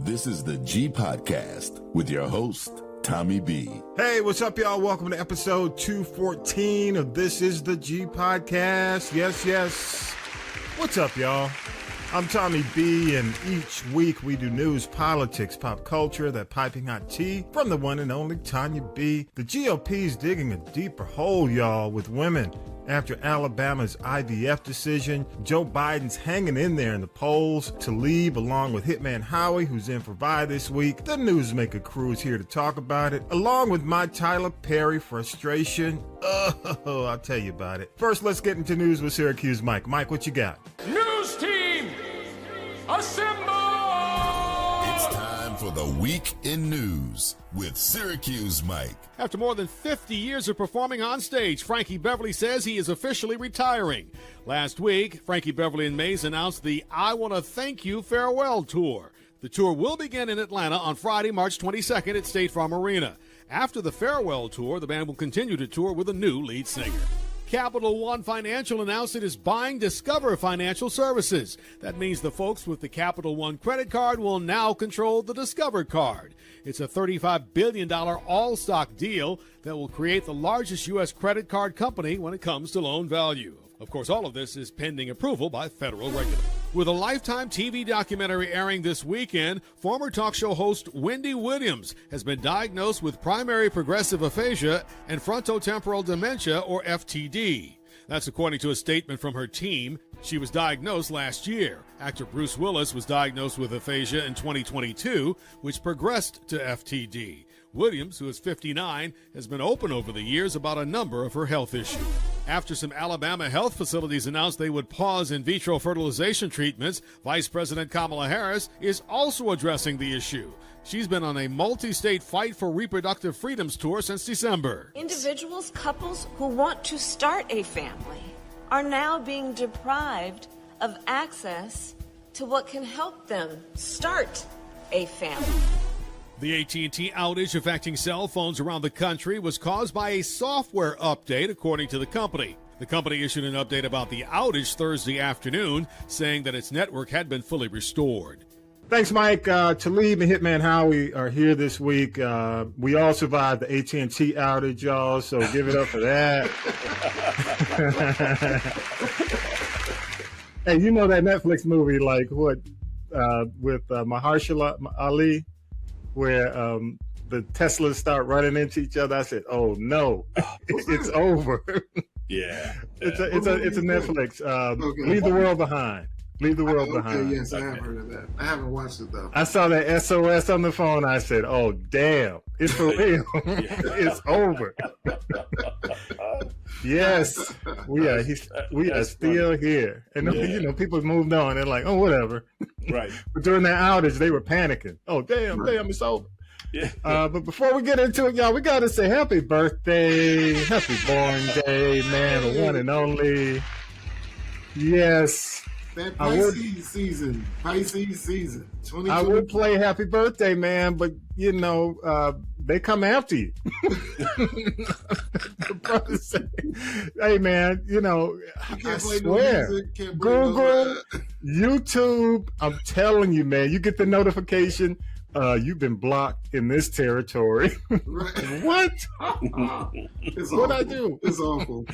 This is the G Podcast with your host, Tommy B. Hey, what's up, y'all? Welcome to episode 214 of This is the G Podcast. Yes. What's up, y'all? I'm Tommy B, and each week we do news, politics, pop culture, that piping hot tea from the one and only Tonya B. The GOP's digging a deeper hole, y'all, with women. After Alabama's IVF decision, Joe Biden's hanging in there in the polls. Talib, along with Hitman Howie, who's in for Vi this week. The Newsmaker crew is here to talk about it, along with my Tyler Perry frustration. Oh, I'll tell you about it. First, let's get into news with Syracuse Mike. Mike, what you got? News team, assemble! It's time for the Week in News with Syracuse Mike. After more than 50 years of performing on stage, Frankie Beverly says he is officially retiring. Last week, Frankie Beverly and Mays announced the I Want to Thank You Farewell Tour. The tour will begin in Atlanta on Friday, March 22nd at State Farm Arena. After the farewell tour, the band will continue to tour with a new lead singer. Capital One Financial announced it is buying Discover Financial Services. That means the folks with the Capital One credit card will now control the Discover card. It's a $35 billion all-stock deal that will create the largest U.S. credit card company when it comes to loan value. Of course, all of this is pending approval by federal regulators. With a Lifetime TV documentary airing this weekend, former talk show host Wendy Williams has been diagnosed with primary progressive aphasia and frontotemporal dementia, or FTD. That's according to a statement from her team. She was diagnosed last year. Actor Bruce Willis was diagnosed with aphasia in 2022, which progressed to FTD. Williams, who is 59, has been open over the years about a number of her health issues. After some Alabama health facilities announced they would pause in vitro fertilization treatments, Vice President Kamala Harris is also addressing the issue. She's been on a multi-state fight for reproductive freedoms tour since December. Individuals, couples who want to start a family are now being deprived of access to what can help them start a family. The AT&T outage affecting cell phones around the country was caused by a software update, according to the company. The company issued an update about the outage Thursday afternoon, saying that its network had been fully restored. Thanks, Mike. Talib and Hitman Howie are here this week. We all survived the AT&T outage, y'all, so give it up for that. Hey, you know that Netflix movie, like what, with Mahershala Ali, where the Teslas start running into each other? I said, "Oh no, it's over." Yeah, it's a Netflix. Okay. Leave the World behind. Leave the world behind. Yes, I have heard of that. I haven't watched it though. I saw that SOS on the phone. I said, "Oh damn, it's for real. It's over." Yes, we are still here, and you know, people moved on. They're like, "Oh, whatever." Right. But during that outage, they were panicking. Oh damn, it's over. Yeah. But before we get into it, y'all, we gotta say happy birthday, happy born day, man, the one and only. Yes. That Pisces season. 2020. I would play happy birthday, man, but you know, they come after you. The brother say, hey man, you know, I swear, Google, YouTube, I'm telling you, man, you get the notification, you've been blocked in this territory. Right. What? It's What'd awful. I do? It's awful.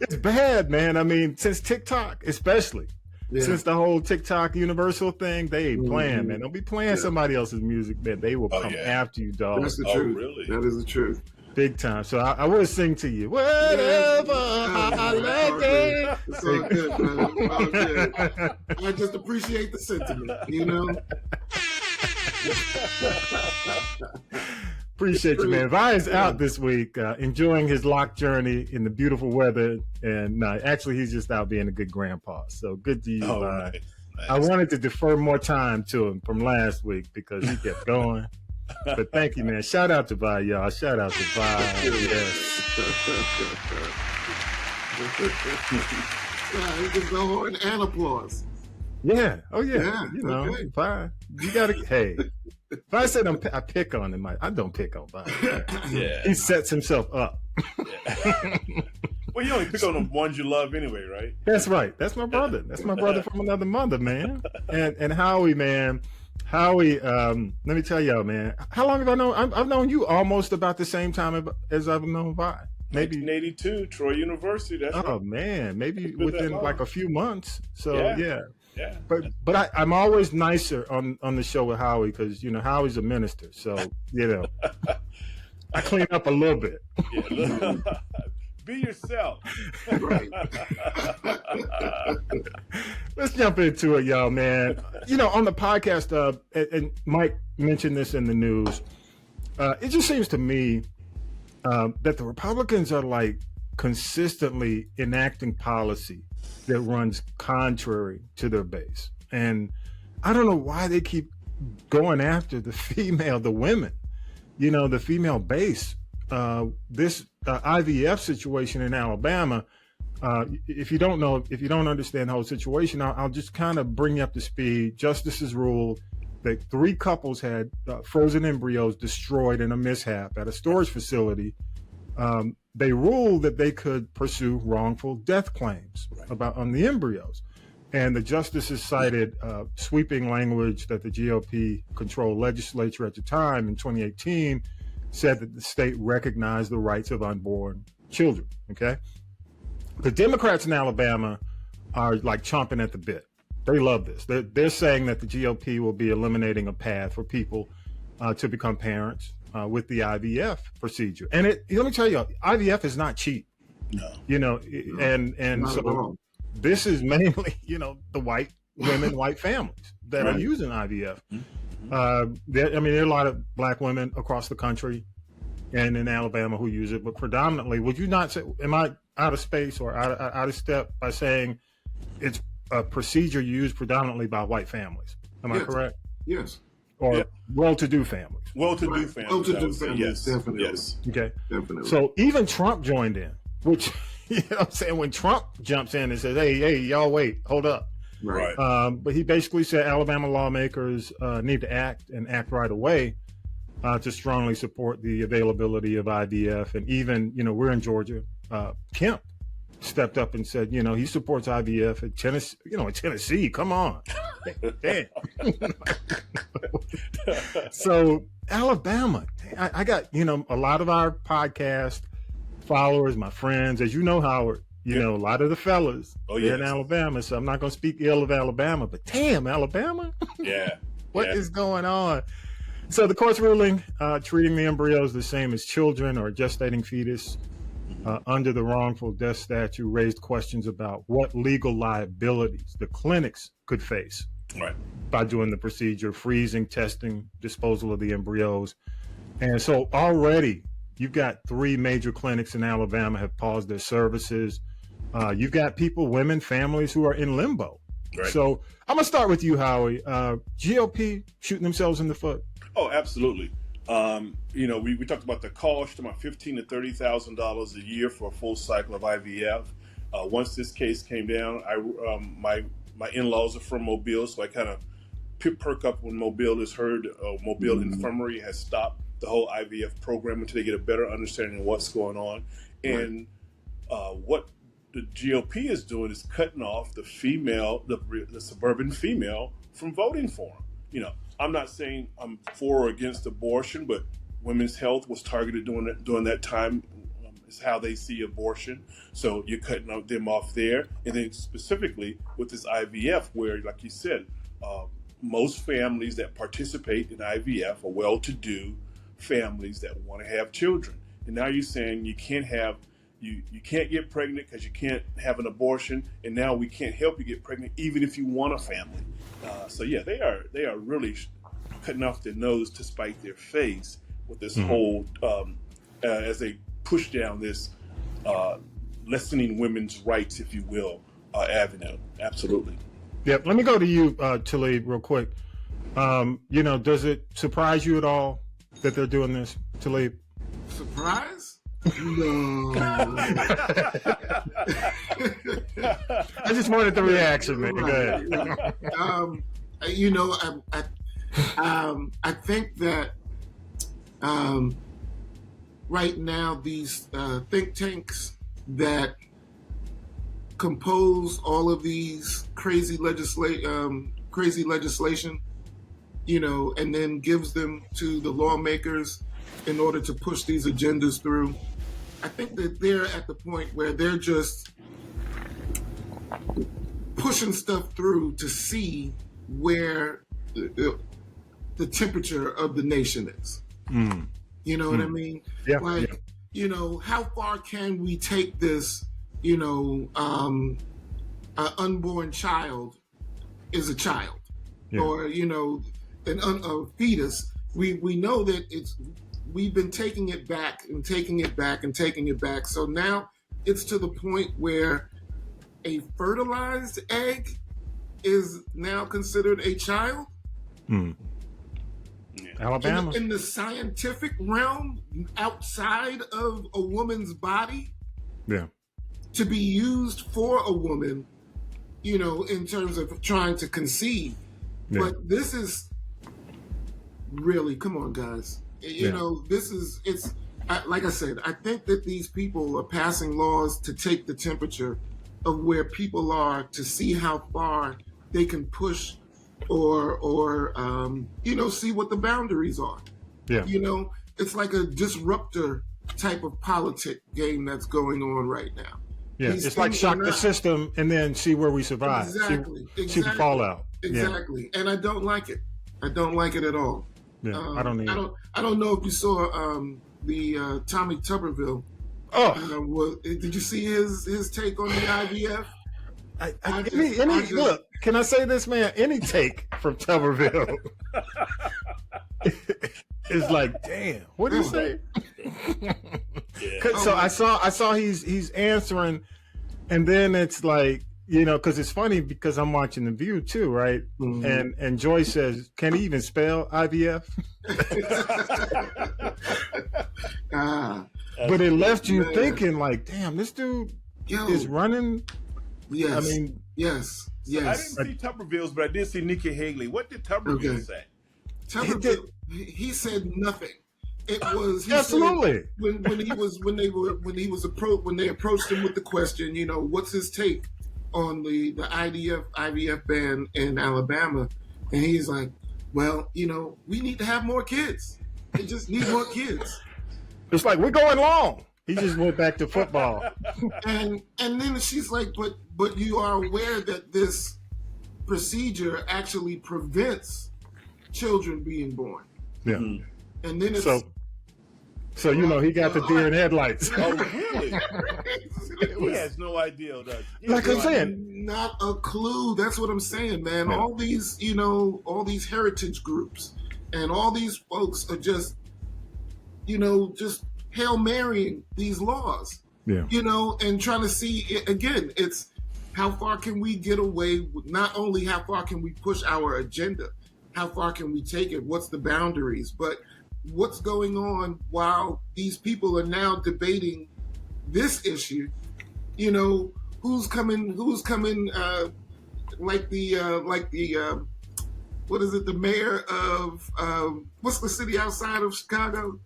It's bad, man. I mean, since TikTok, especially. Yeah. Since the whole TikTok universal thing, they ain't playing, man. Don't be playing somebody else's music, man. They will come after you, dog. That's the truth. Really? That is the truth. Big time. So I will sing to you. Whatever I like it. It's all good, man. It's all good. I just appreciate the sentiment, you know? Appreciate you, man. Vi is out this week, enjoying his lock journey in the beautiful weather. And actually, he's just out being a good grandpa. So good to you, Vi. Nice. I wanted to defer more time to him from last week because he kept going. But thank you, man. Shout out to Vi, y'all. Shout out to Vi. Yes. Yeah, he can go on and applause. Yeah. Oh, yeah. Yeah, you know, okay. Vi. You got to, hey. If I said I pick on him, I don't pick on Vi. Yeah. He sets himself up. Yeah. Well, you only pick on the ones you love anyway, right? That's right. That's my brother. That's my brother from another mother, man. And Howie, man. Howie, let me tell y'all, man. How long have I known? I've known you almost about the same time as I've known Vi. Maybe 1982, Troy University. That's oh right. man, maybe within like a few months. So yeah. Yeah. But I'm always nicer on the show with Howie because Howie's a minister, so I clean up a little bit. Yeah, be yourself. Right. Let's jump into it, y'all, man. On the podcast, and Mike mentioned this in the news. It just seems to me that the Republicans are like consistently enacting policy that runs contrary to their base. And I don't know why they keep going after the women, the female base. This IVF situation in Alabama, if you don't understand the whole situation, I'll just kind of bring you up to speed. Justices ruled that 3 couples had frozen embryos destroyed in a mishap at a storage facility. They ruled that they could pursue wrongful death claims on the embryos. And the justices cited sweeping language that the GOP-controlled legislature at the time in 2018 said that the state recognized the rights of unborn children, okay? The Democrats in Alabama are like chomping at the bit. They love this. They're saying that the GOP will be eliminating a path for people to become parents with the IVF procedure. And let me tell you, IVF is not cheap. No. And so this is mainly, the white women, white families that are using IVF. There are a lot of black women across the country and in Alabama who use it, but predominantly, would you not say, am I out of space or out of step by saying it's a procedure used predominantly by white families? Am I correct? Yes. Or well-to-do families? Well-to-do families. Well-to-do families, yes. definitely. Yes. Okay. Definitely. So even Trump joined in, which, I'm saying, when Trump jumps in and says, hey, y'all wait, hold up. Right. But he basically said Alabama lawmakers need to act right away to strongly support the availability of IVF. And even, we're in Georgia. Kemp stepped up and said, he supports IVF at Tennessee. Tennessee, come on. Damn. So Alabama, I got, a lot of our podcast followers, my friends, as you know, Howard, a lot of the fellas they're in Alabama, so I'm not going to speak ill of Alabama, but damn, Alabama. Yeah. What is going on? So the court's ruling treating the embryos the same as children or gestating fetus under the wrongful death statute raised questions about what legal liabilities the clinics could face by doing the procedure, freezing, testing, disposal of the embryos. And so already you've got 3 major clinics in Alabama have paused their services. You've got people, women, families who are in limbo. Right. So I'm going to start with you, Howie. GOP shooting themselves in the foot. Oh, absolutely. We talked about the cost, about $15,000 to $30,000 a year for a full cycle of IVF. Once this case came down, my in-laws are from Mobile, so I kind of perk up when Mobile is heard. Mobile Infirmary has stopped the whole IVF program until they get a better understanding of what's going on. And what the GOP is doing is cutting off the suburban female from voting for them. I'm not saying I'm for or against abortion, but women's health was targeted during that time. Is how they see abortion. So you're cutting them off there. And then specifically with this IVF, where, like you said, most families that participate in IVF are well-to-do families that want to have children. And now you're saying you can't get pregnant because you can't have an abortion, and now we can't help you get pregnant even if you want a family. They are really cutting off their nose to spite their face with this whole as they push down this lessening women's rights, if you will, avenue. Absolutely. Yep. Let me go to you, Talib, real quick. Does it surprise you at all that they're doing this, Talib? Surprise? No. I just wanted the reaction, man. Go ahead. I think that right now these think tanks that compose all of these crazy legislation and then gives them to the lawmakers in order to push these agendas through. I think that they're at the point where they're just pushing stuff through to see where the temperature of the nation is. You know what I mean? Yeah. Like, how far can we take this, an unborn child is a child, or, a fetus. We know that we've been taking it back and taking it back and taking it back. So now it's to the point where a fertilized egg is now considered a child. Alabama. In the scientific realm, outside of a woman's body, to be used for a woman, in terms of trying to conceive. But this is really, come on, guys. Like I said, I think that these people are passing laws to take the temperature of where people are, to see how far they can push or see what the boundaries are. It's like a disruptor type of politic game that's going on right now. It's like shock the system and then see where we survive. Exactly. See the fallout. Exactly. And I don't like it. I don't like it at all. I don't know if you saw the Tommy Tuberville. Did you see his take on the IVF? Look, can I say this, man? Any take from Tuberville is like, damn. What do you say? So I saw he's answering, and then it's like, because it's funny because I'm watching The View too, right? And Joy says, "Can he even spell IVF?" But it left you thinking, like, damn, this dude is running. Yes. I mean, yes. I didn't see Tuberville's, but I did see Nikki Haley. What did Tuberville say? Tuberville, he said nothing. It was absolutely when they approached him with the question, what's his take on the IVF ban in Alabama, and he's like, well, we need to have more kids. They just need more kids. It's like, we're going long. He just went back to football. And then she's like, but you are aware that this procedure actually prevents children being born. Yeah. And then it's so he got the deer in headlights. Oh, really? He has no idea, does he? Like I'm saying, not a clue. That's what I'm saying, man. Yeah. All these heritage groups and all these folks are just Hail Marying these laws. Yeah. And trying to see it again. It's how far can we get away with, not only how far can we push our agenda, how far can we take it, what's the boundaries, but what's going on while these people are now debating this issue. Who's coming like the what is it, the mayor of what's the city outside of Chicago?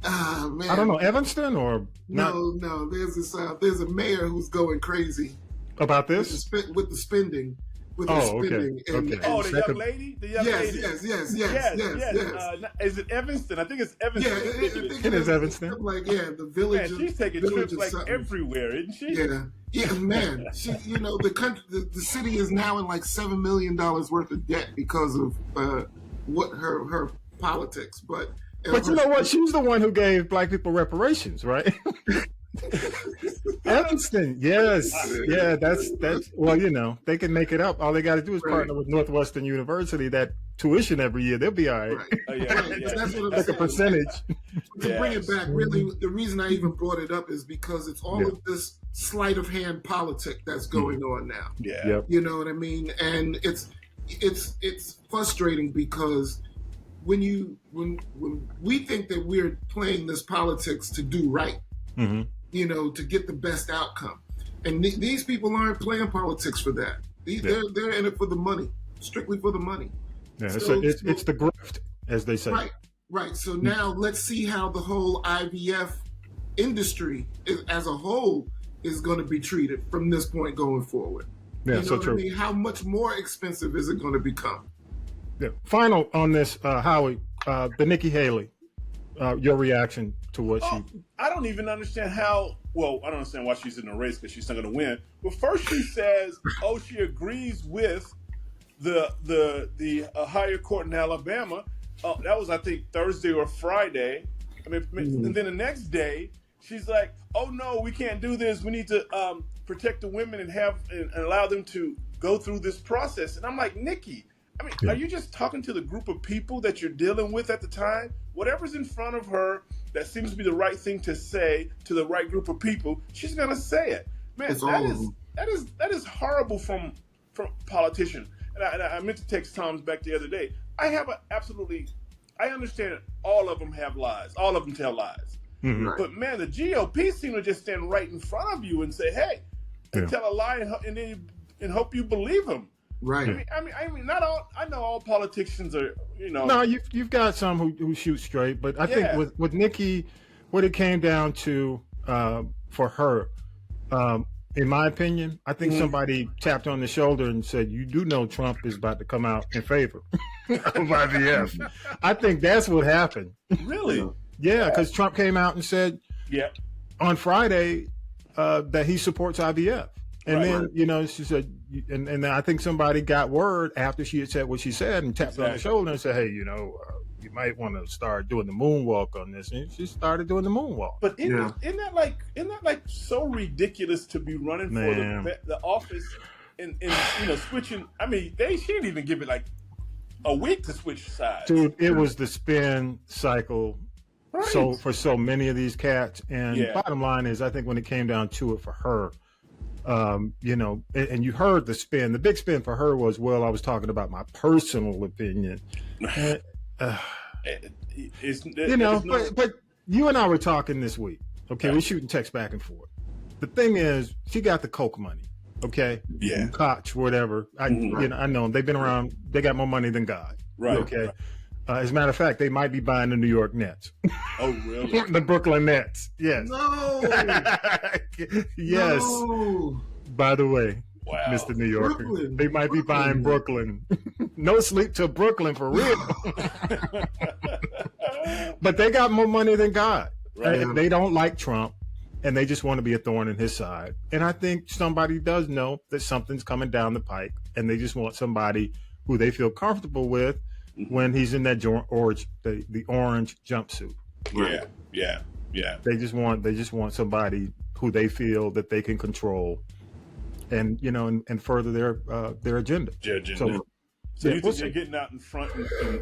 Man. I don't know, Evanston or not? No. There's a mayor who's going crazy about this with the spending. Okay. And the young lady. Yes. Is it Evanston? I think it's Evanston. Yeah, it is Evanston. Like the village. Man, she's taking trips like everywhere, isn't she? Yeah, man. She, the city is now in like $7 million worth of debt because of what her politics, but. You know what? She's the one who gave black people reparations, right? Evanston, yes. Yeah, that's well, they can make it up. All they got to do is partner with Northwestern University. That tuition every year, they'll be all right. That's what I'm like saying. a percentage. To bring it back, really, the reason I even brought it up is because it's all of this sleight of hand politic that's going on now. Yeah. Yep. You know what I mean? And it's frustrating because when we think that we're playing this politics to do right, to get the best outcome, and these people aren't playing politics for that. They're in it for the money, strictly for the money. Yeah, it's the grift, as they say. Right. So now let's see how the whole IVF industry as a whole is going to be treated from this point going forward. Yeah, so true. I mean? How much more expensive is it going to become? Yeah. Final on this, Howie, the Nikki Haley, your reaction to what she... I don't even understand how... Well, I don't understand why she's in the race because she's not going to win. But first she says, she agrees with the higher court in Alabama. That was, I think, Thursday or Friday. And then the next day, she's like, "Oh no, we can't do this. We need to protect the women and allow them to go through this process." And I'm like, Nikki, are you just talking to the group of people that you're dealing with at the time? Whatever's in front of her that seems to be the right thing to say to the right group of people, she's gonna say it. Man, that is horrible from politicians. And I meant to text Tom's back the other day. I understand all of them have lies. All of them tell lies. Mm-hmm. But man, the GOP seem to just stand right in front of you and say, "Hey," and tell a lie and hope you believe them. Right. I mean, not all. I know all politicians are. No, you've got some who shoot straight, but I think with Nikki, what it came down to for her. In my opinion, I think somebody tapped on the shoulder and said, "You do know Trump is about to come out in favor of IVF." I think that's what happened. Really? Yeah, because Trump came out and said on Friday that he supports IVF. And then, she said, and then I think somebody got word after she had said what she said and tapped on the shoulder and said, "Hey, you might want to start doing the moonwalk on this." And she started doing the moonwalk. But isn't that like so ridiculous to be running for the office and switching? I mean, she didn't even give it like a week to switch sides. Dude, it was the spin cycle. Right. So for so many of these cats, and bottom line is, I think when it came down to it for her, and you heard the spin. The big spin for her was, well, I was talking about my personal opinion. But you and I were talking this week. Okay, we're shooting texts back and forth. The thing is, she got the Coke money. Okay, Koch, whatever. I know them. They've been around. They got more money than God. Right. Okay. As a matter of fact, they might be buying the New York Nets. Oh, really? The Brooklyn Nets. Yes. No. Yes. No. By the way, Mr. New Yorker, they might be buying Brooklyn. No sleep till Brooklyn for real. But they got more money than God. Right. And they don't like Trump, and they just want to be a thorn in his side. And I think somebody does know that something's coming down the pike, and they just want somebody who they feel comfortable with when he's in that the orange jumpsuit. Yeah. They just want somebody who they feel that they can control, and and further their agenda. So you think they're getting out in front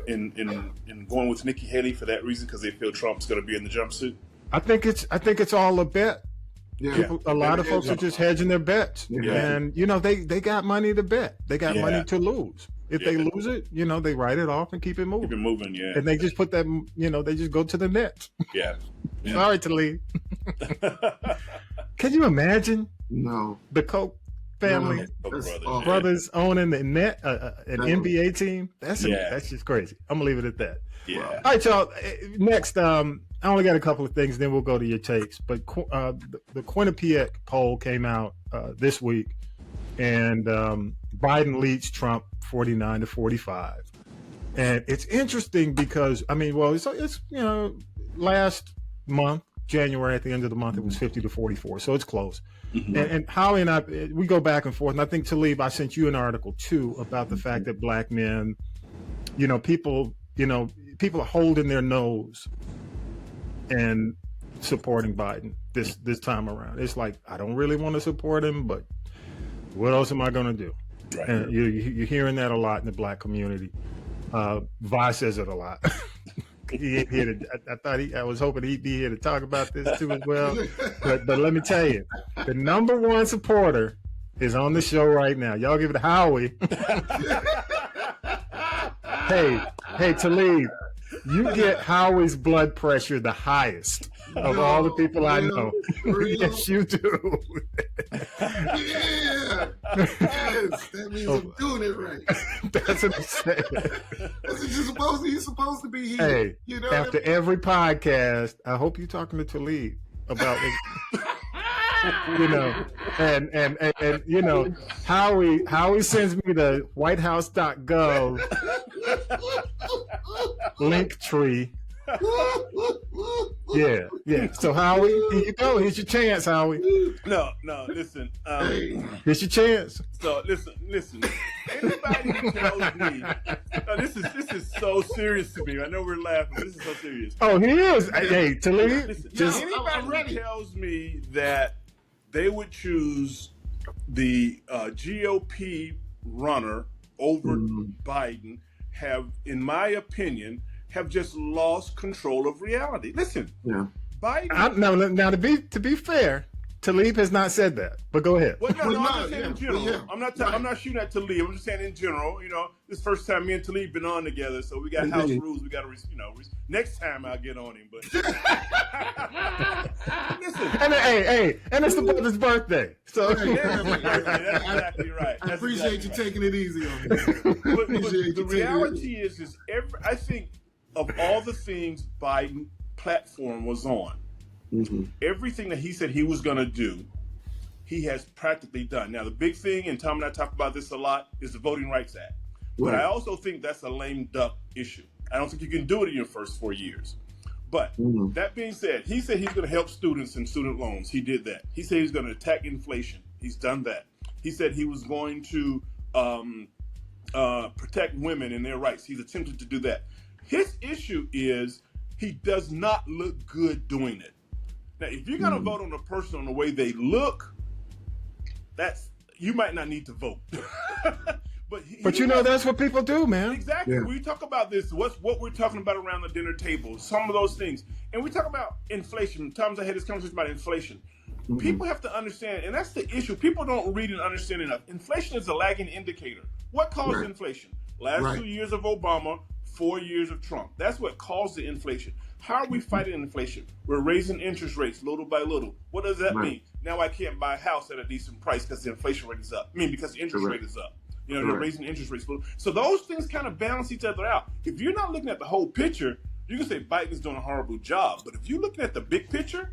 and going with Nikki Haley for that reason, because they feel Trump's going to be in the jumpsuit? I think it's all a bet. Yeah. A lot of folks are just hedging their bets, and they got money to bet. They got money to lose. If they lose it, they write it off and keep it moving. And they just put that, they just go to the Nets. Yeah. Sorry, Talib. Can you imagine? No. The Koch family, brothers owning the net, an NBA team. That's just crazy. I'm gonna leave it at that. Yeah. All right, y'all. Next, I only got a couple of things, then we'll go to your takes. But the Quinnipiac poll came out this week, and Biden leads Trump 49-45. And it's interesting because it's last month, January, at the end of the month, it was 50-44, so it's close. Mm-hmm. And Howie and I, we go back and forth. And I think, Talib, I sent you an article too about the fact that black men, people are holding their nose and supporting Biden this time around. It's like, I don't really want to support him, but what else am I going to do? Right. And you're hearing that a lot in the black community. Vi says it a lot. He ain't here to, I was hoping he'd be here to talk about this too as well. But let me tell you, the number one supporter is on the show right now. Y'all give it to Howie. Hey, Talib, you get Howie's blood pressure the highest of all the people I know. Yes, you do. Yes, that means I'm doing it right. That's what I'm saying. That's what you're supposed to be Hey, here. after every podcast, I hope you're talking to Talib about it. You know, and you know, Howie sends me the whitehouse.gov link tree. Yeah. So Howie, here you go. Here's your chance, Howie. No, listen. Here's your chance. So listen. Anybody who tells me this is so serious to me. I know we're laughing, but this is so serious. Oh, he is. Hey, Talib. Listen, anybody who tells me that they would choose the GOP runner over Biden in my opinion, have just lost control of reality. Listen, Biden. Now to be fair, Talib has not said that. But go ahead. Well, no, I'm just saying in general. I'm not shooting at Talib. I'm just saying in general. You know, this first time me and Talib been on together, so we got house rules. We got to, next time I'll get on him. But listen, and it's the brother's birthday, so that's exactly right. I appreciate you taking it easy on me. But the reality is I think of all the things Biden platform was on. Everything that he said he was going to do, he has practically done. Now, the big thing, and Tom and I talk about this a lot, is the Voting Rights Act. But I also think that's a lame duck issue. I don't think you can do it in your first 4 years. But that being said, he said he's going to help students and student loans. He did that. He said he's going to attack inflation. He's done that. He said he was going to protect women and their rights. He's attempted to do that. His issue is he does not look good doing it. Now, if you're going to vote on a person on the way they look, you might not need to vote. But you know that's what people do, man. Exactly. Yeah. We talk about this. What we're talking about around the dinner table. Some of those things, and we talk about inflation. Times I had this conversation about inflation. People have to understand, and that's the issue. People don't read and understand enough. Inflation is a lagging indicator. What caused inflation? Last 2 years of Obama, 4 years of Trump. That's what caused the inflation. How are we fighting inflation? We're raising interest rates little by little. What does that mean? Now I can't buy a house at a decent price because the inflation rate is up. Because the interest rate is up. You know, they're raising interest rates. So those things kind of balance each other out. If you're not looking at the whole picture, you can say Biden's doing a horrible job. But if you're looking at the big picture,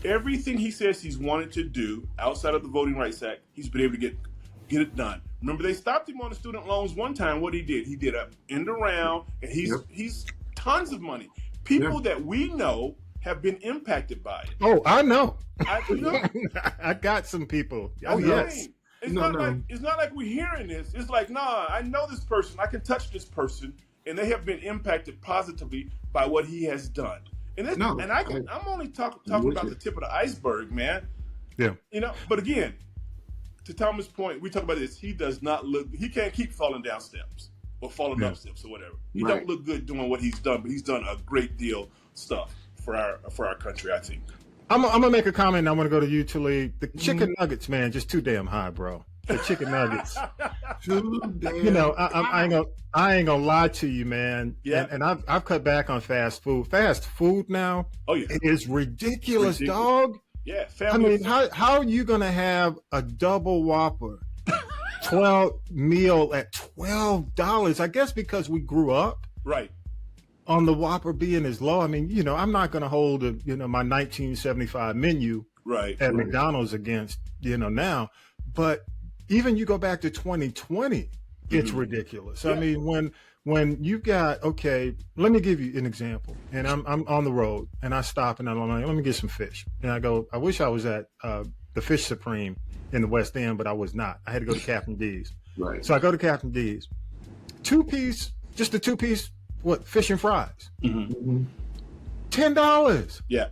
everything he says he's wanted to do outside of the Voting Rights Act, he's been able to get it done. Remember, they stopped him on the student loans one time. What he did an end around, and he's tons of money. People that we know have been impacted by it. Oh, I know. I got some people. Yes. It's not like we're hearing this. It's like, I know this person. I can touch this person, and they have been impacted positively by what he has done. I'm only talking about the tip of the iceberg, man. Yeah. But again, to Thomas' point, we talk about this. He does not look. He can't keep falling down steps or falling up steps or whatever. He don't look good doing what he's done, but he's done a great deal of stuff for our country, I think. I'm gonna make a comment. And I want to go to you, Talib. The chicken nuggets, man, just too damn high, bro. The chicken nuggets. I ain't gonna lie to you, man. Yeah. And I've cut back on fast food. Fast food now. Oh yeah. Is ridiculous, dog. Yeah. How are you gonna have a double Whopper 12 meal at $12? I guess because we grew up on the Whopper being as low. I mean, I'm not gonna hold my 1975 menu at McDonald's against now, but even you go back to 2020, it's ridiculous. Yeah. I mean, when you got let me give you an example. And I'm on the road and I stop and I'm like, let me get some fish. And I go, I wish I was at the Fish Supreme in the West End, but I was not. I had to go to Captain D's. Right. So I go to Captain D's. Just a two-piece, fish and fries. $10. Yeah.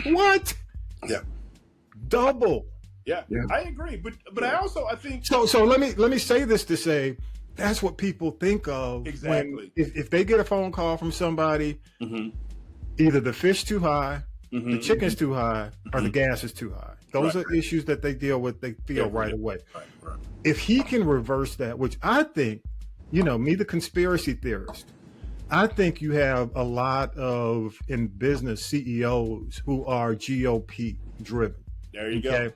What? Yeah. Double. Yeah, I agree, but I think so. Let me say this to say that's what people think of exactly. If they get a phone call from somebody, either the fish too high, the chicken's too high, or the gas is too high. Those are issues that they deal with. They feel right away. Right. If he can reverse that, which I think, me, the conspiracy theorist, I think you have a lot of in business CEOs who are GOP driven. There you go.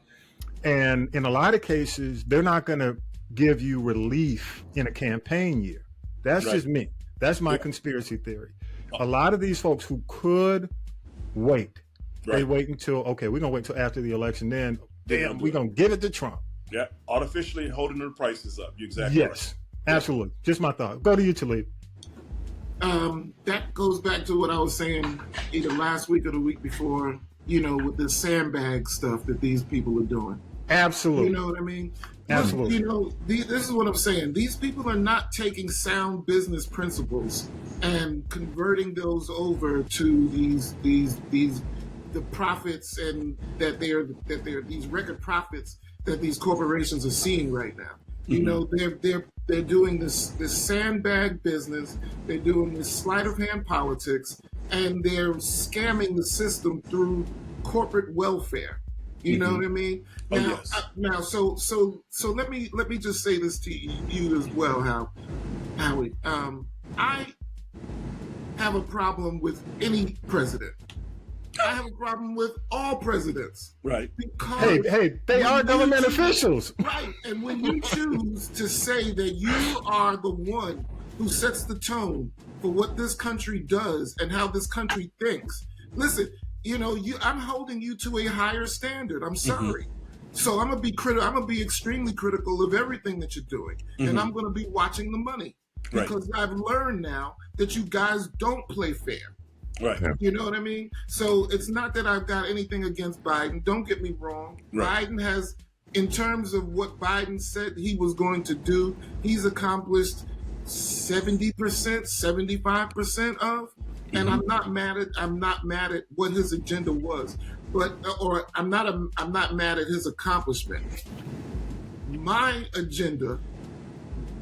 And in a lot of cases, they're not going to give you relief in a campaign year. That's just me. That's my conspiracy theory. A lot of these folks who could wait They wait until, okay, we're going to wait until after the election. Then, damn, we're going to give it to Trump. Yeah, artificially holding the prices up. You're exactly right. Yes, absolutely. Just my thought. Go to you, Talib. That goes back to what I was saying either last week or the week before, with the sandbag stuff that these people are doing. Absolutely. You know what I mean? Absolutely. This is what I'm saying. These people are not taking sound business principles and converting those over to the profits and that they're these record profits that these corporations are seeing right now. They're doing this sandbag business. They're doing this sleight of hand politics, and they're scamming the system through corporate welfare. You know what I mean? Now, so let me just say this to you as well, Howie. I have a problem with any president. I have a problem with all presidents. Right. Because they are government officials. Right. And when you choose to say that you are the one who sets the tone for what this country does and how this country thinks, listen, I'm holding you to a higher standard. I'm sorry. So I'm gonna be critical. I'm gonna be extremely critical of everything that you're doing, and I'm gonna be watching the money because I've learned now that you guys don't play fair. Right. You know what I mean? So it's not that I've got anything against Biden. Don't get me wrong. Right. Biden has, in terms of what Biden said he was going to do, he's accomplished 70%, 75% of. And I'm not mad at what his agenda was, I'm not mad at his accomplishment. My agenda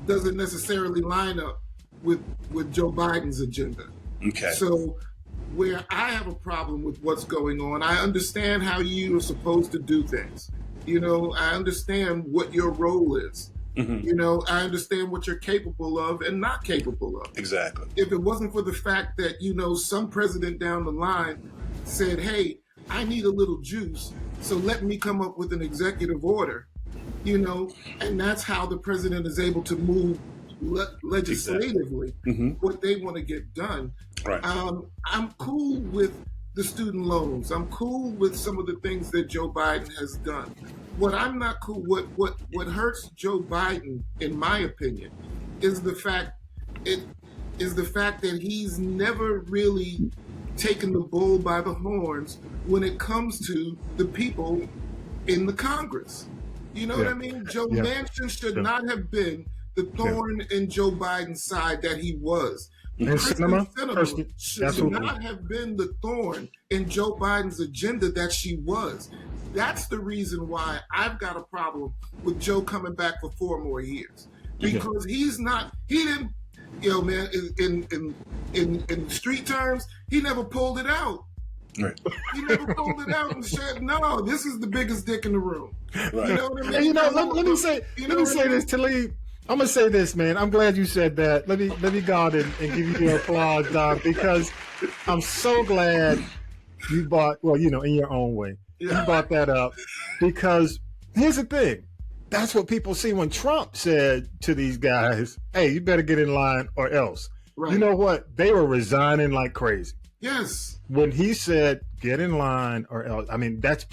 doesn't necessarily line up with Joe Biden's agenda. Okay. So where I have a problem with what's going on, I understand how you are supposed to do things. I understand what your role is. I understand what you're capable of and not capable of. Exactly. If it wasn't for the fact that, some president down the line said, hey, I need a little juice, so let me come up with an executive order, and that's how the president is able to move legislatively what they want to get done. Right. I'm cool with the student loans. I'm cool with some of the things that Joe Biden has done. What I'm not cool, what hurts Joe Biden, in my opinion, is the fact that he's never really taken the bull by the horns when it comes to the people in the Congress. You know what I mean? Joe Manchin should not have been the thorn in Joe Biden's side that he was. Cinema should not have been the thorn in Joe Biden's agenda that she was. That's the reason why I've got a problem with Joe coming back for 4 more years. Because he didn't, man, in street terms, he never pulled it out. Right. He never pulled it out and said, no, this is the biggest dick in the room. Right. You know what I mean? Let me say this, Talib. I'm gonna say this, man. I'm glad you said that. Let me go out and give you your applause, Doc, because I'm so glad you brought, in your own way, you brought that up. Because here's the thing. That's what people see when Trump said to these guys, hey, you better get in line or else. Right. You know what? They were resigning like crazy. Yes. When he said, get in line or else, I mean, that's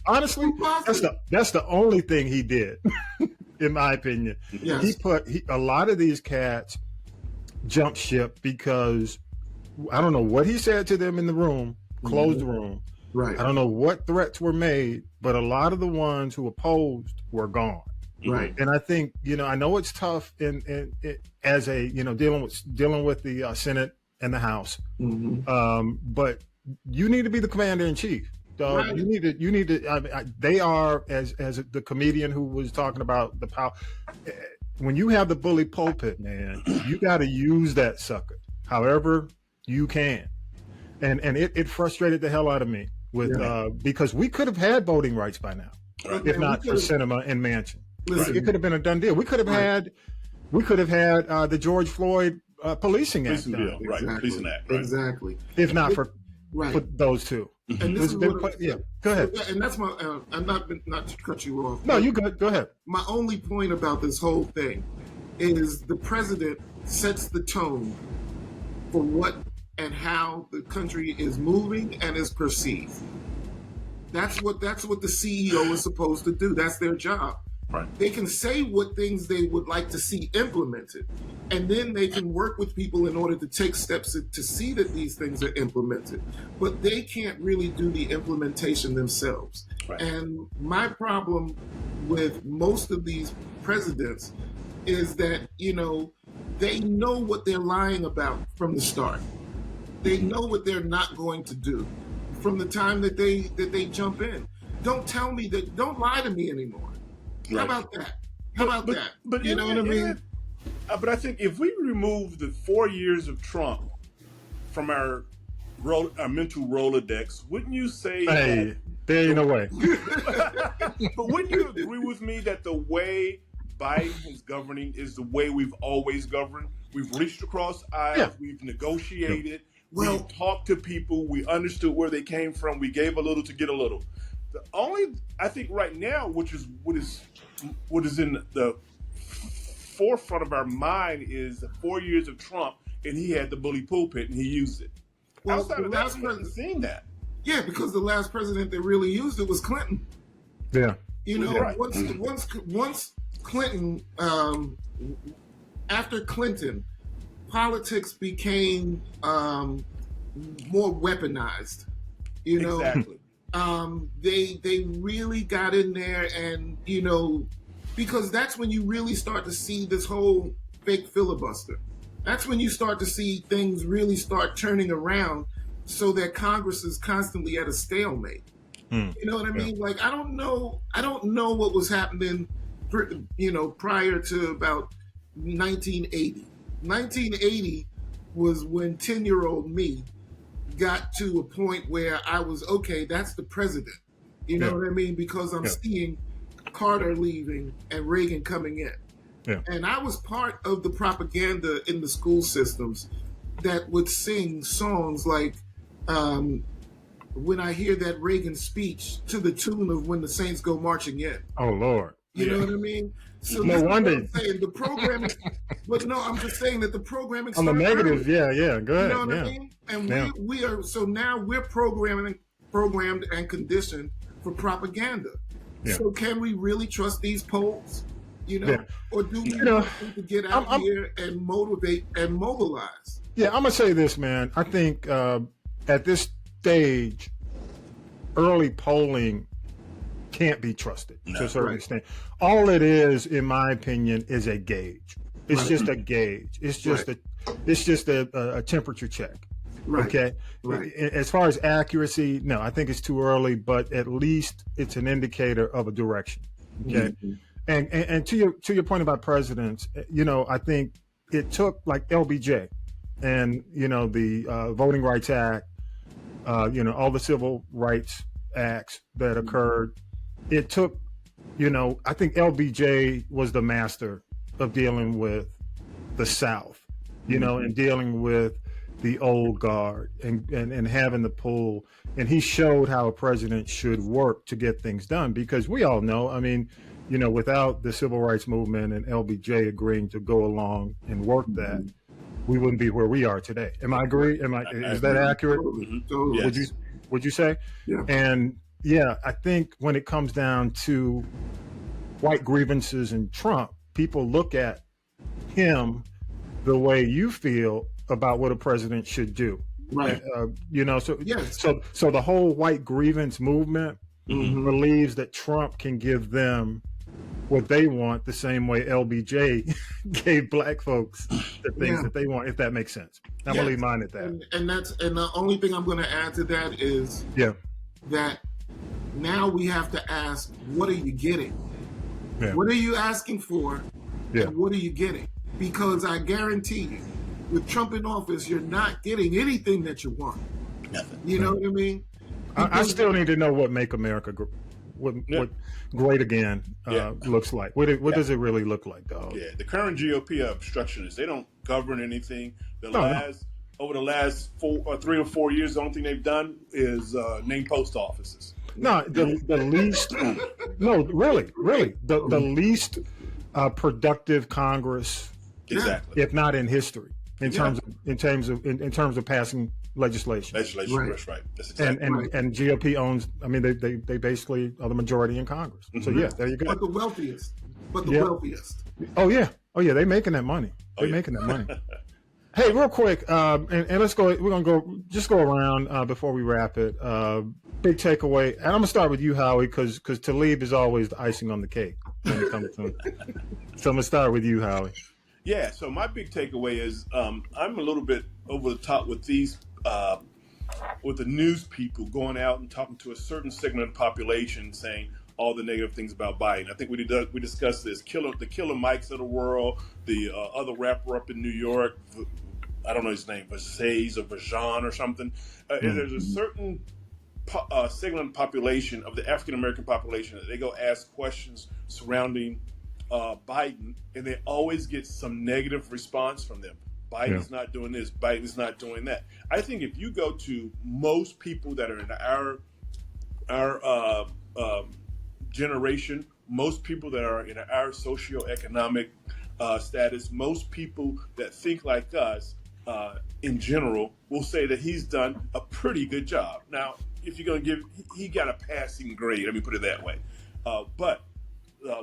honestly, that's the only thing he did, in my opinion. Yes. A lot of these cats jumped ship because I don't know what he said to them in the room, closed the room. Right. I don't know what threats were made, but a lot of the ones who opposed were gone. Right. And I think, I know it's tough as a, dealing with the Senate and the House. But you need to be the commander in chief. Right. You need to, they are, as the comedian who was talking about the power, when you have the bully pulpit, man, you got to use that sucker however you can. And it frustrated the hell out of me because we could have had voting rights by now, if not for Sinema and Manchin. It could have been a done deal. We could have had the George Floyd policing act. Exactly. Policing act. Right. Exactly. If not for those two. And this is go ahead. And that's my. I'm not to cut you off. No, you good. Go ahead. My only point about this whole thing is the president sets the tone for what and how the country is moving and is perceived. That's what the CEO is supposed to do. That's their job. Right. They can say what things they would like to see implemented, and then they can work with people in order to take steps to see that these things are implemented. But they can't really do the implementation themselves. Right. And my problem with most of these presidents is that, they know what they're lying about from the start. They know what they're not going to do from the time that they jump in. Don't lie to me anymore. Right. How about that? How about that? But you know what I mean? But I think if we remove the 4 years of Trump from our mental Rolodex, wouldn't you say? Hey, there ain't no way. But wouldn't you agree with me that the way Biden is governing is the way we've always governed? We've reached across aisles. Yeah. We've negotiated. Well, we talked to people. We understood where they came from. We gave a little to get a little. The only, I think right now, which is what is in the forefront of our mind, is the 4 years of Trump, and he had the bully pulpit and he used it. Well, outside of that, we haven't seen that. Yeah, because the last president that really used it was Clinton. Yeah. Right. Once Clinton, after Clinton, politics became more weaponized. Exactly. They really got in there, and because that's when you really start to see this whole fake filibuster. That's when you start to see things really start turning around, so that Congress is constantly at a stalemate. You know what I mean? Like, I don't know what was happening, prior to about 1980. 1980 was when 10-year-old me got to a point where I was, okay, that's the president. You know what I mean? Because I'm seeing Carter leaving and Reagan coming in. Yeah. And I was part of the propaganda in the school systems that would sing songs like, when I hear that Reagan speech, to the tune of When the Saints Go Marching In. Oh, Lord. You know what I mean? So no wonder. I'm saying, the programming, but no, I'm just saying that the programming on the negative, early. yeah, go ahead. You know what I mean? And we are, so now we're programmed and conditioned for propaganda. Yeah. So can we really trust these polls? Or do we need to get out here and motivate and mobilize? Yeah, I'm gonna say this, man. I think at this stage, early polling can't be trusted to a certain extent. All it is, in my opinion, is a gauge. It's just a gauge. It's just a temperature check. Right. Okay. Right. As far as accuracy, no, I think it's too early, but at least it's an indicator of a direction. Okay. Mm-hmm. And to your point about presidents, I think it took like LBJ and the Voting Rights Act, all the civil rights acts that occurred. It took, I think LBJ was the master of dealing with the South, and dealing with the old guard and having the pull. And he showed how a president should work to get things done, because we all know, without the civil rights movement and LBJ agreeing to go along and work that, we wouldn't be where we are today. Am I agree? Is that accurate? Totally. Yes. Would you say? Yeah. And I think when it comes down to white grievances and Trump, people look at him the way you feel about what a president should do. Right. So the whole white grievance movement believes that Trump can give them what they want the same way LBJ gave black folks the things that they want, if that makes sense. I'm gonna leave mine at that. And the only thing I'm gonna add to that is that now we have to ask, what are you getting? Yeah. What are you asking for? Yeah. And what are you getting? Because I guarantee you, with Trump in office, you're not getting anything that you want. Nothing. You know what I mean? I still need to know what Make America what Great Again looks like. What does it really look like, dog? Yeah, the current GOP are obstructionists. They don't govern anything. Over the last 3 or 4 years, the only thing they've done is name post offices. No, the least. No, really, the least productive Congress, exactly, if not in history. in terms of passing legislation. Legislation, that's right. That's exactly and right. And GOP owns. I mean, they basically are the majority in Congress. So yeah, there you go. But the wealthiest. Wealthiest. Oh yeah. They making that money. They're making that money. Hey, real quick, and let's go. We're gonna go around before we wrap it. Big takeaway, and I'm gonna start with you, Howie, because Talib is always the icing on the cake when it comes to. So I'm gonna start with you, Howie. Yeah. So my big takeaway is I'm a little bit over the top with these with the news people going out and talking to a certain segment of the population, saying all the negative things about Biden. I think we discussed this. The Killer Mikes of the world, the other rapper up in New York, I don't know his name, Vazaze or Vajan or something. There's a certain segment of the population, of the African-American population, that they go ask questions surrounding Biden, and they always get some negative response from them. Biden's not doing this. Biden's not doing that. I think if you go to most people that are in our generation, most people that are in our socioeconomic status, most people that think like us in general will say that he's done a pretty good job. Now, if you're going to give, he got a passing grade, let me put it that way. But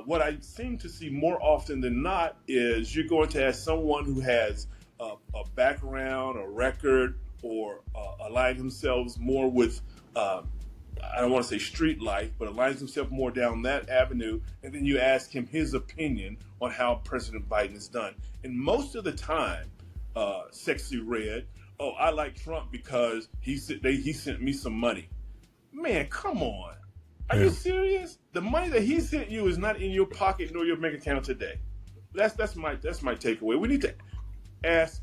what I seem to see more often than not is you're going to ask someone who has a background, a record, or align themselves more with I don't want to say street life, but aligns himself more down that avenue, and then you ask him his opinion on how President Biden is done. And most of the time, Sexy Red, oh, I like Trump because he sent me some money. Man, come on. Are you serious? The money that he sent you is not in your pocket nor your bank account today. That's my takeaway. We need to ask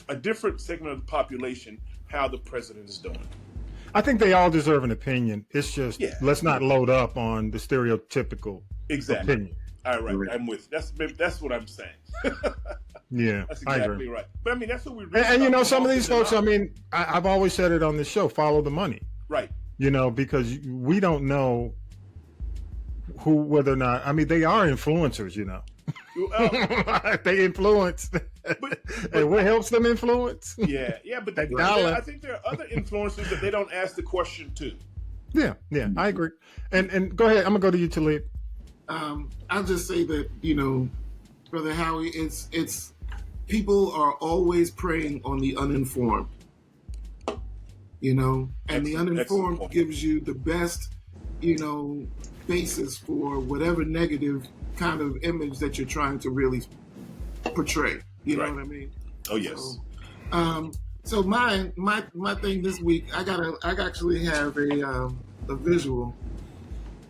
a different segment of the population how the president is doing. I think they all deserve an opinion. It's just let's not load up on the stereotypical opinion. All right, I'm with. That's what I'm saying. Yeah, that's exactly right. But I mean, that's what we. Really and you know, some of these folks. I mean, I've always said it on this show: follow the money. Right. You know, because we don't know whether or not. I mean, they are influencers. You know. They influence. And what helps them influence? Yeah, but I think there are other influencers that they don't ask the question to. Yeah, I agree. And go ahead. I'm gonna go to you, Talib. I'll just say that, you know, Brother Howie, it's people are always preying on the uninformed. You know, and the uninformed gives you the best, you know, basis for whatever negative kind of image that you're trying to really portray. You know what I mean? Oh yes. So my thing this week, I actually have a visual.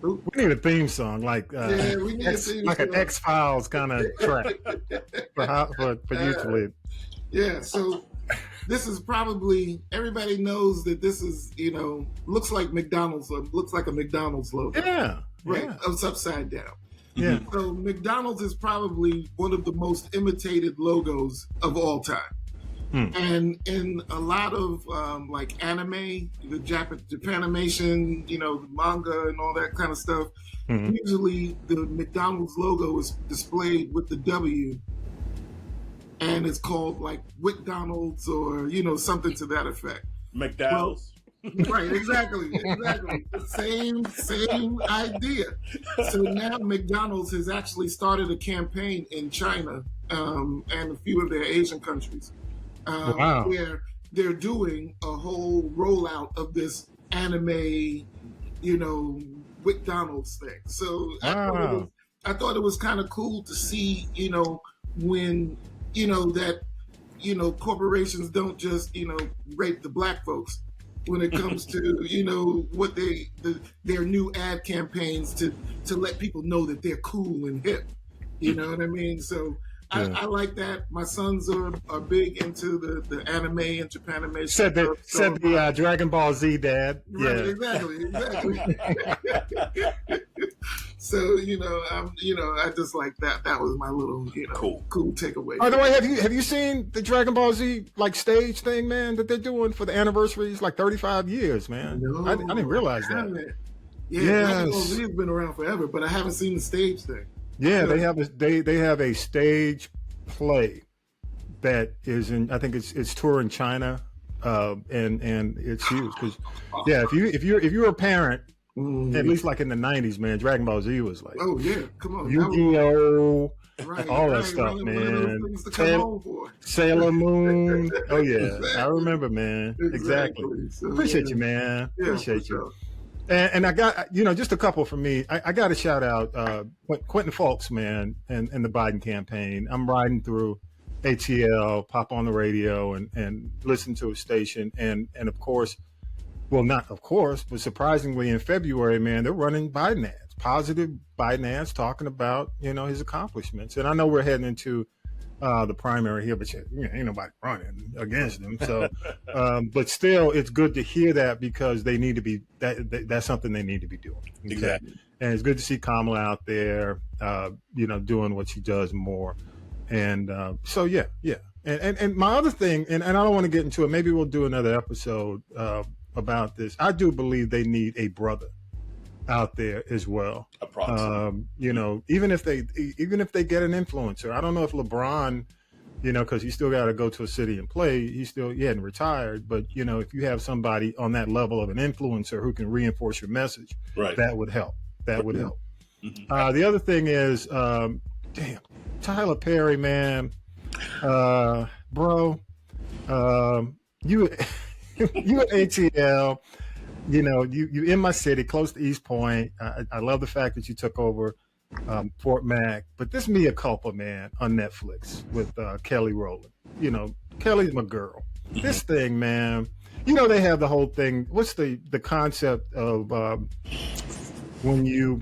We need a theme song, like we need like an X-Files kind of track for you to live. Yeah. So this is probably, everybody knows that this is, you know, looks like McDonald's, looks like a McDonald's logo. Yeah. Right. Yeah. It's upside down. Yeah. So McDonald's is probably one of the most imitated logos of all time. And in a lot of like anime, the Japanimation, you know, the manga and all that kind of stuff, usually the McDonald's logo is displayed with the W, and it's called like McDonald's or, you know, something to that effect. McDonald's. Right, exactly. The same idea. So now McDonald's has actually started a campaign in China and a few of their Asian countries where they're doing a whole rollout of this anime, you know, McDonald's thing. So I thought it was kind of cool to see, you know, when, you know, that, you know, corporations don't just, you know, rape the black folks when it comes to, you know, what their new ad campaigns to let people know that they're cool and hip. You know what I mean? So I like that. My sons are big into the anime and Japanimation. Said the Dragon Ball Z dad. Right, exactly. So, you know, I just like that. That was my little, you know, cool takeaway. By the way, have you seen the Dragon Ball Z like stage thing, man, that they're doing for the anniversaries, like 35 years, man? No, I didn't realize that. Dragon Ball Z has been around forever, but I haven't seen the stage thing. Yeah, they have a stage play that is in, I think it's touring China, and it's huge because, yeah, if you're a parent, at least like in the '90s, man, Dragon Ball Z was like, oh yeah, come on, Yu-Gi-Oh, right, all that stuff, man. Things to come home for. Sailor Moon, oh yeah, Exactly. I remember, man. Exactly. So, Appreciate yeah. you, man. Yeah, Appreciate for you. sure. And I got, just a couple for me. I got to shout out Quentin Fulks, man, and the Biden campaign. I'm riding through ATL, pop on the radio and listen to a station. And of course, well, not of course, but surprisingly in February, man, they're running Biden ads, positive Biden ads talking about, his accomplishments. And I know we're heading into the primary here, but ain't nobody running against him. So, but still, it's good to hear that because they need to be that's something they need to be doing. Okay? Exactly. And it's good to see Kamala out there, doing what she does more. And so, yeah. And my other thing, and I don't want to get into it. Maybe we'll do another episode about this. I do believe they need a brother out there as well. A proxy. Even if they get an influencer. I don't know if LeBron, because he still got to go to a city and play. He hadn't retired, but if you have somebody on that level of an influencer who can reinforce your message, Right. that would help. That would help. Mm-hmm. The other thing is, Tyler Perry, man, bro, you at ATL. You in my city, close to East Point. I love the fact that you took over Fort Mac. But this Mea Culpa, man, on Netflix with Kelly Rowland. Kelly's my girl. This thing, man, they have the whole thing. What's the concept of when you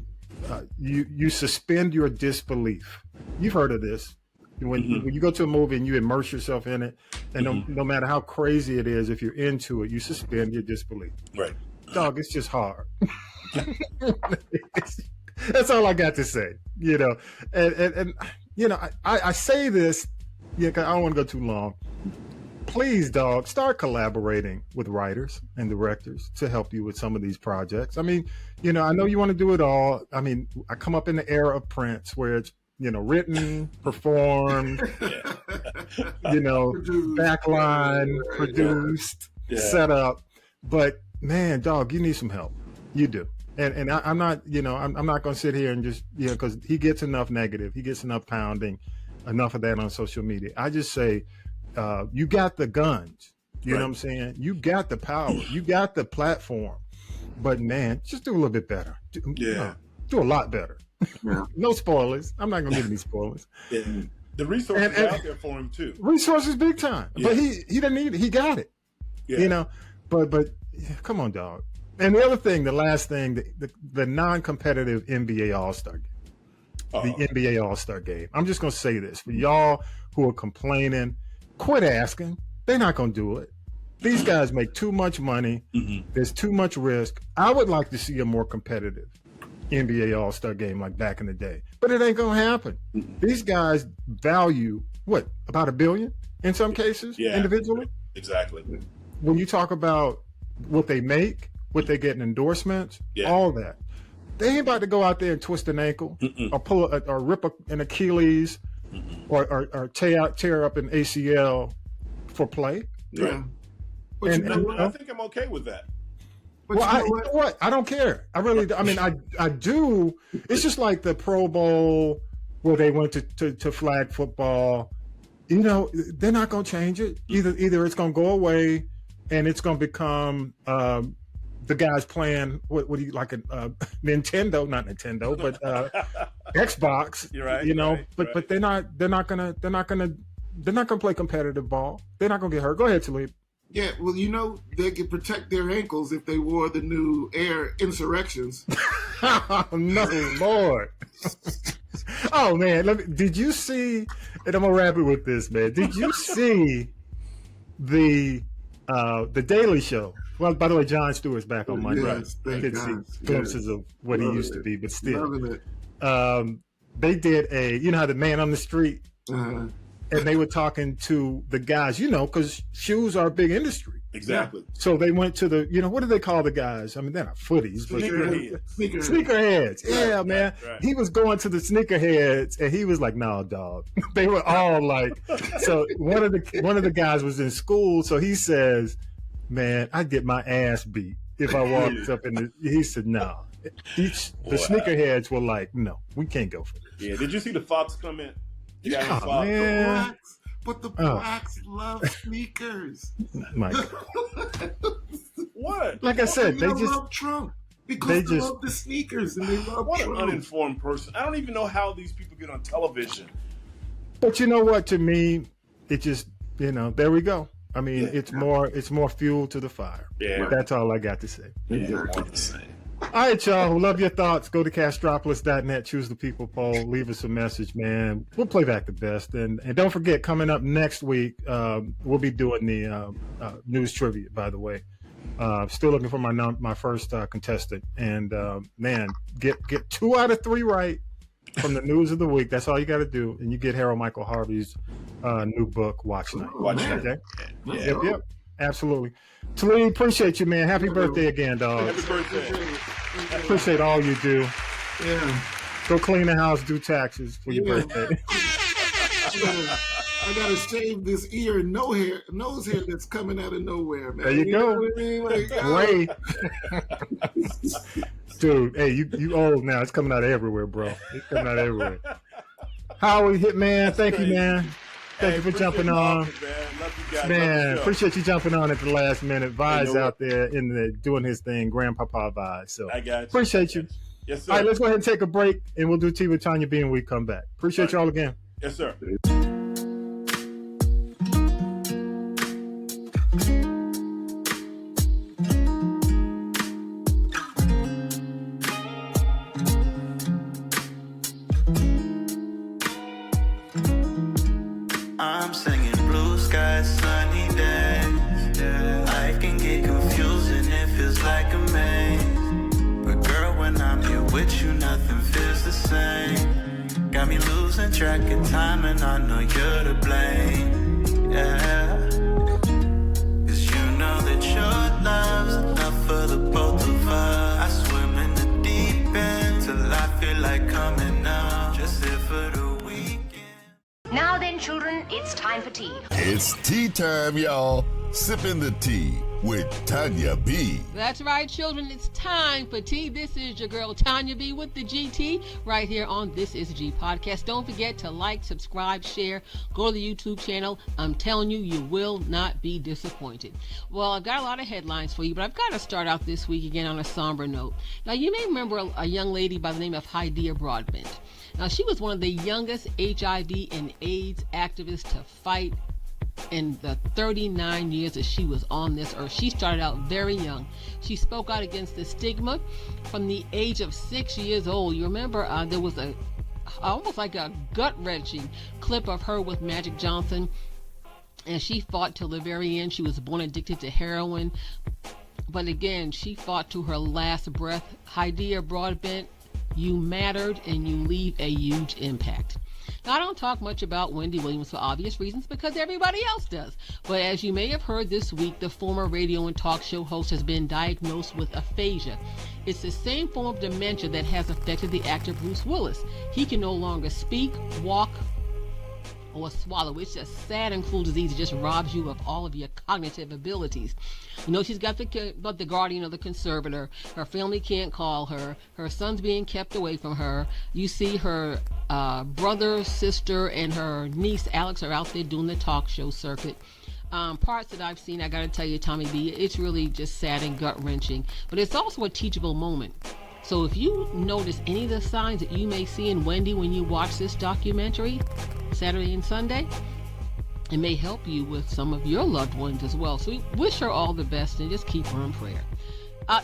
suspend your disbelief? You've heard of this. When you go to a movie and you immerse yourself in it, and no matter how crazy it is, if you're into it, you suspend your disbelief. Right. Dog, it's just hard. That's all I got to say. And I say this, because I don't want to go too long. Please, dog, start collaborating with writers and directors to help you with some of these projects. I mean, I know you want to do it all. I mean, I come up in the era of Prince where it's written, performed, backline, produced, set up. But man, dog, you need some help. You do. And I'm not, I'm not going to sit here and just, because he gets enough negative, he gets enough pounding, enough of that on social media. I just say, you got the guns. You know what I'm saying? You got the power. You got the platform. But man, just do a little bit better. Do a lot better. No spoilers. I'm not gonna give any spoilers. Yeah. The resources are out there for him too. Resources, big time. Yeah. But he didn't need it. He got it. Yeah. But come on, dog. And the other thing, the last thing, the non-competitive NBA All-Star game. The NBA All-Star game. I'm just gonna say this for y'all who are complaining. Quit asking. They're not gonna do it. These guys make too much money. There's too much risk. I would like to see a more competitive NBA All-Star game like back in the day. But it ain't going to happen. These guys value, about $1 billion in some cases, individually? Exactly. When you talk about what they make, what they get in endorsements, all that. They ain't about to go out there and twist an ankle or or rip an Achilles or tear up an ACL for play. Yeah. But I think I'm okay with that. But well, you know what? I don't care. I really, I mean, I do. It's just like the Pro Bowl where they went to flag football. They're not going to change it. Either it's going to go away and it's going to become the guys playing what do you like a Nintendo, not Nintendo, but Xbox. You're right. But they're not gonna play competitive ball. They're not gonna get hurt. Go ahead, Talib. Yeah, well, they could protect their ankles if they wore the new Air Insurrections. Oh, no, Lord. Oh, man. Did you see, and I'm going to wrap it with this, man. Did you see the Daily Show? Well, by the way, Jon Stewart's back on Monday. Yes, thank Could God. see glimpses of what he used to be, but still. Loving it. They did they did how the Man on the Street and they were talking to the guys, because shoes are a big industry. Exactly. So they went to the, what do they call the guys? I mean, they're not footies, but sneakerheads. Yeah, man. Right. He was going to the sneakerheads, and he was like, "No, dog." They were all like, so one of the guys was in school, so he says, "Man, I'd get my ass beat if I walked up in the." He said, "No." The sneakerheads were like, "No, we can't go for this." Yeah. Did you see the Fox comment? Yeah, man. But the blacks love sneakers. My God. What? Like I said, they just love Trump because they love the sneakers and they love what Trump. An uninformed person. I don't even know how these people get on television. But you know what? To me, it just there we go. I mean, it's more fuel to the fire. Yeah, that's all I got to say. Yeah, all right, y'all. We love your thoughts. Go to castropolis.net, choose the people poll, leave us a message, man. We'll play back the best. And don't forget, coming up next week, we'll be doing the news trivia, by the way. Still looking for my first contestant. And, man, get 2 out of 3 right from the news of the week. That's all you got to do. And you get Harold Michael Harvey's new book, Watch Night. Okay? Yeah. Yep. Absolutely. Talib, appreciate you, man. Happy birthday again, dog. Happy birthday. Appreciate all you do. Yeah. Go clean the house, do taxes for your birthday. I gotta shave this ear and nose hair that's coming out of nowhere, man. There you go. Know what I mean? Like, Wait. Dude, hey, you old now. It's coming out everywhere, bro. It's coming out everywhere. Howie, Hitman, thank you, man. Thank you for jumping on. Man, appreciate you jumping on at the last minute. Vi's out there doing his thing, Grandpapa Vi. So I got you. Appreciate you. Yes, sir. All right, let's go ahead and take a break, and we'll do Tea with Tonya B when we come back. Appreciate y'all again. Yes, sir. I'm singing blue skies, sunny days. Life can get confusing, it feels like a maze. But girl, when I'm here with you, nothing feels the same. Got me losing track of time, and I know you're to blame. Yeah. 'Cause you know that your love's enough for the both of us. I swim in the deep end till I feel like coming up. Just here for the weekend. Now then, children, it's time for tea. It's tea time, y'all. Sippin' the tea with Tonya B. That's right, children. It's time for tea. This is your girl, Tonya B, with the GT, right here on This Is G Podcast. Don't forget to like, subscribe, share. Go to the YouTube channel. I'm telling you, you will not be disappointed. Well, I've got a lot of headlines for you, but I've got to start out this week again on a somber note. Now, you may remember a young lady by the name of Hydia Broadbent. Now, she was one of the youngest HIV and AIDS activists to fight in the 39 years that she was on this earth. She started out very young. She spoke out against the stigma from the age of 6 years old. You remember there was almost like a gut-wrenching clip of her with Magic Johnson, and she fought till the very end. She was born addicted to heroin, but again, she fought to her last breath. Hydia Broadbent, you mattered, and you leave a huge impact. Now, I don't talk much about Wendy Williams for obvious reasons, because everybody else does. But as you may have heard this week, the former radio and talk show host has been diagnosed with aphasia. It's the same form of dementia that has affected the actor Bruce Willis. He can no longer speak, walk, or swallow. It's just sad and cruel disease. It just robs you of all of your cognitive abilities. You know, she's got the guardian or the conservator. Her family can't call her. Her son's being kept away from her. You see her brother, sister, and her niece Alex are out there doing the talk show circuit. Parts that I've seen, I gotta tell you, Tommy B, it's really just sad and gut-wrenching. But it's also a teachable moment. So if you notice any of the signs that you may see in Wendy when you watch this documentary, Saturday and Sunday, it may help you with some of your loved ones as well. So we wish her all the best and just keep her in prayer.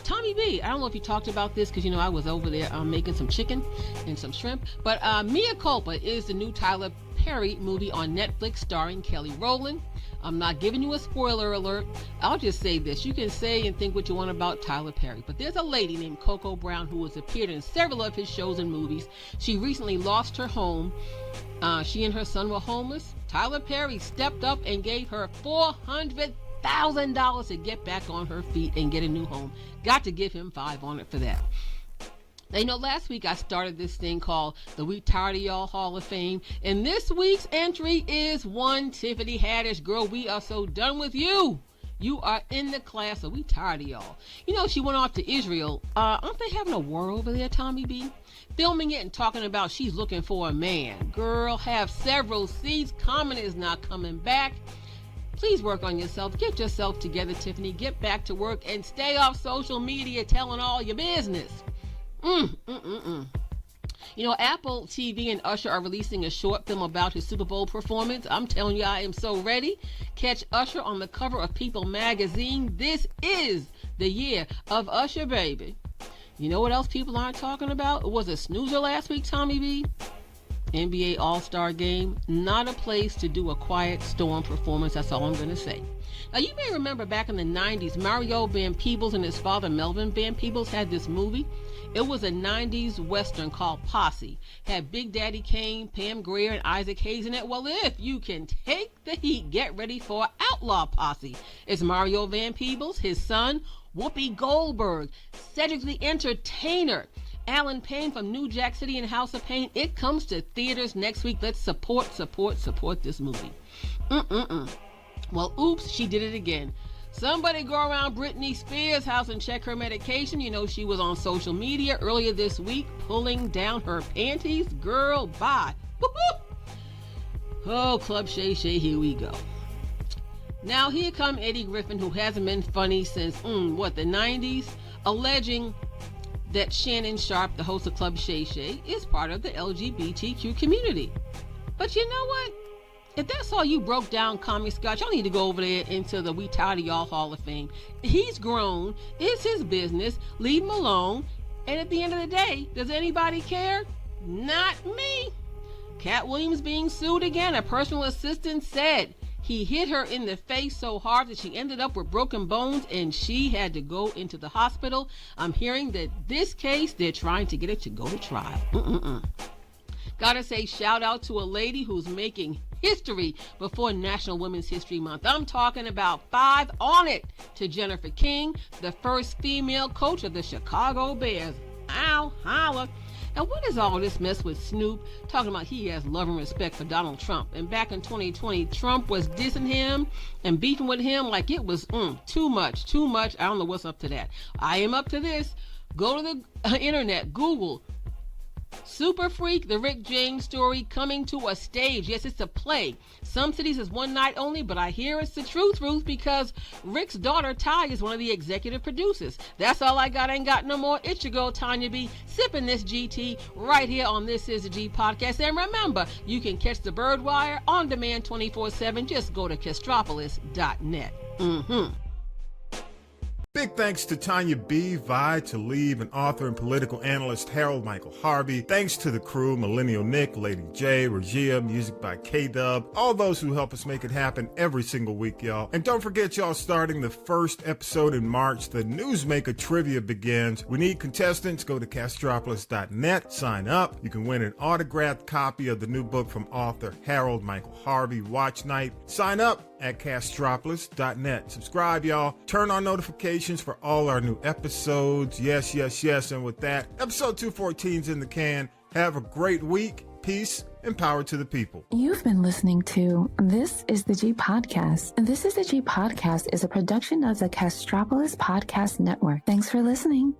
Tommy B, I don't know if you talked about this because, I was over there making some chicken and some shrimp. But Mea Culpa is the new Tyler Perry movie on Netflix starring Kelly Rowland, I'm not giving you a spoiler alert. I'll just say this. You can say and think what you want about Tyler Perry, but there's a lady named Coco Brown who has appeared in several of his shows and movies. She recently lost her home. She and her son were homeless. Tyler Perry stepped up and gave her $400,000 to get back on her feet and get a new home. Got to give him 5 on it for that. Now, you know, last week I started this thing called the We Tired of Y'all Hall of Fame, and this week's entry is one Tiffany Haddish. Girl, we are so done with you. You are in the class of We Tired of Y'all. You know, she went off to Israel. Aren't they having a war over there, Tommy B? Filming it and talking about she's looking for a man. Girl, have several seats. Common is not coming back. Please work on yourself. Get yourself together, Tiffany. Get back to work and stay off social media telling all your business. You know, Apple TV and Usher are releasing a short film about his Super Bowl performance. I'm telling you, I am so ready. Catch Usher on the cover of People magazine. This is the year of Usher, baby. You know what else people aren't talking about? It was a snoozer last week, Tommy B. NBA All-Star Game. Not a place to do a Quiet Storm performance. That's all I'm going to say. Now, you may remember back in the 90s, Mario Van Peebles and his father, Melvin Van Peebles, had this movie. It was a 90s Western called Posse. Had Big Daddy Kane, Pam Grier, and Isaac Hayes in it. Well, if you can take the heat, get ready for Outlaw Posse. It's Mario Van Peebles, his son, Whoopi Goldberg, Cedric the Entertainer, Alan Payne from New Jack City and House of Pain. It comes to theaters next week. Let's support this movie. Well, oops, she did it again. Somebody go around Britney Spears' house and check her medication. You know, she was on social media earlier this week pulling down her panties. Girl, bye. Woo-hoo! Oh, Club Shay Shay, here we go. Now, here come Eddie Griffin, who hasn't been funny since, the 90s, alleging that Shannon Sharp, the host of Club Shay Shay, is part of the LGBTQ community. But you know what? If that's all you broke down, Commie Scott, y'all need to go over there into the We Tired of Y'all Hall of Fame. He's grown. It's his business. Leave him alone. And at the end of the day, does anybody care? Not me. Cat Williams being sued again. A personal assistant said he hit her in the face so hard that she ended up with broken bones and she had to go into the hospital. I'm hearing that this case, they're trying to get it to go to trial. Gotta say shout out to a lady who's making history before National Women's History Month. I'm talking about 5 on it to Jennifer King, the first female coach of the Chicago Bears. Ow, holla. And what is all this mess with Snoop talking about he has love and respect for Donald Trump? And back in 2020, Trump was dissing him and beefing with him like it was too much. I don't know what's up to that. I am up to this. Go to the internet, Google Super Freak, the Rick James story coming to a stage. Yes, it's a play. Some cities is one night only, but I hear it's the truth, because Rick's daughter, Ty, is one of the executive producers. That's all I got. Ain't got no more. It's your girl, Tonya B, sipping this GT right here on This Is the G podcast. And remember, you can catch the Bird Wire on demand 24/7. Just go to Castropolis.net. Big thanks to Tonya B, Vi, Talib, and author and political analyst Harold Michael Harvey. Thanks to the crew, Millennial Nick, Lady J, Regia, music by K-Dub, all those who help us make it happen every single week, y'all. And don't forget, y'all, starting the first episode in March, the Newsmaker Trivia begins. We need contestants. Go to Castropolis.net, sign up. You can win an autographed copy of the new book from author Harold Michael Harvey, Watch Night. Sign up at Castropolis.net. Subscribe, y'all. Turn on notifications for all our new episodes. Yes. And with that, episode 214's in the can. Have a great week. Peace and power to the people. You've been listening to This Is the G Podcast. This Is the G Podcast is a production of the Castropolis Podcast Network. Thanks for listening.